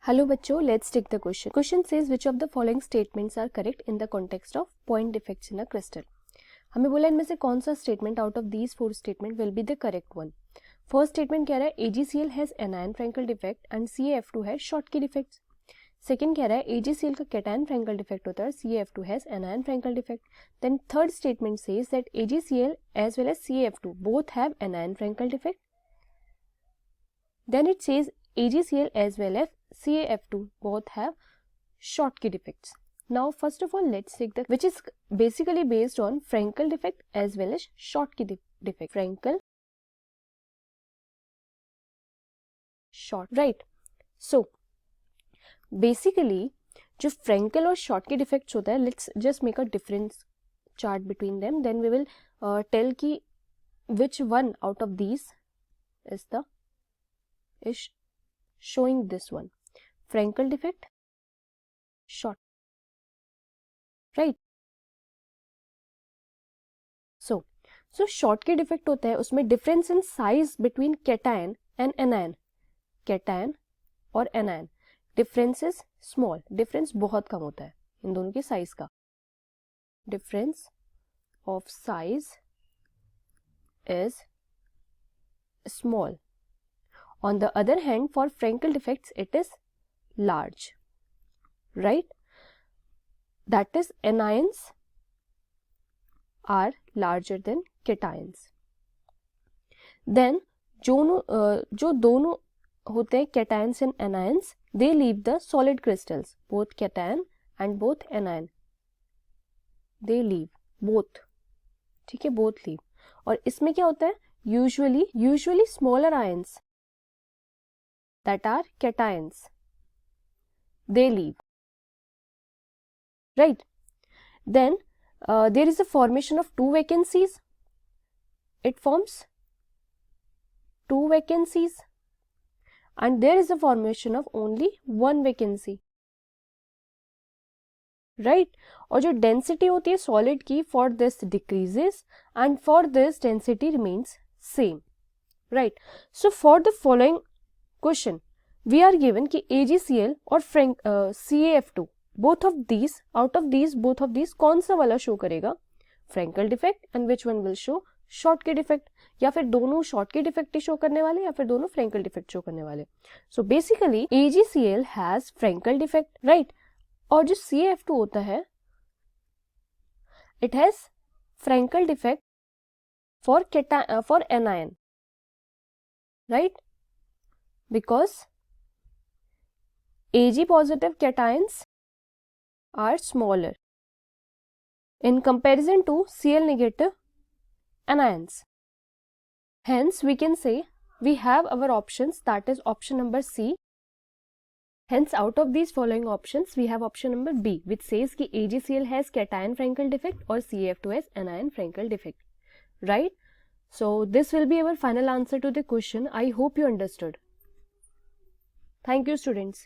Hello बच्चों, let's take the question. Question says which of the following statements are correct in the context of point defects in a crystal. हमें बोला इनमें से कौन सा statement out of these 4 statement will be the correct one. First statement कह रहा है AgCl has anion Frenkel defect and CaF2 has Schottky defects. Second कह रहा है AgCl का कैटायन फ्रैंकल डिफेक्ट होता है, CaF2 has anion Frenkel defect. Then third statement says that AgCl as well as CaF2 both have anion Frenkel defect. Then it says AgCl as well as CaF2 both have Schottky defects. Now first of all let's take the which is basically based on Frankel defect as well as Schottky defect. Frankel Schott, right? So basically जो Frankel और Schottky defects होता है, let's just make a difference chart between them. Then we will tell कि which one out of these is showing this one. Frankel defect, Schott, right? So Schottky defect होता है, उसमें difference in size between cation and anion. Cation और anion difference is small. Difference बहुत कम होता है इन दोनों की size का. Difference of size is small. On the other hand, for Frankel defects, it is large, right? That is, anions are larger than cations. Then, जो दोनों होते हैं cations and anions, they leave the solid crystals. Both cation and both anion, they leave both. ठीक है, both leave. और इसमें क्या होता है? Usually smaller ions that are cations, they leave, right? Then there is a formation of two vacancies. It forms two vacancies and there is a formation of only one vacancy, right? और जो density होती है solid की, for this decreases and for this density remains same, right? So for the following question we are given कि AgCl और CaF2 both of these कौन सा वाला शो करेगा? Frenkel defect and which one will show Schottky defect, या फिर दोनों Schottky defect show करने वाले या फिर दोनों फ्रैंकल डिफेक्ट शो करने वाले. So basically AgCl has Frenkel defect, right? और जो CaF2 होता है it has Frenkel defect for anion, right? Because Ag positive cations are smaller in comparison to Cl negative anions. Hence we can say we have our options, that is option number C. Hence out of these following options we have option number B, which says कि AgCl has cation Frankel defect or CaF2 has anion Frankel defect, right? So this will be our final answer to the question. I hope you understood. Thank you, students.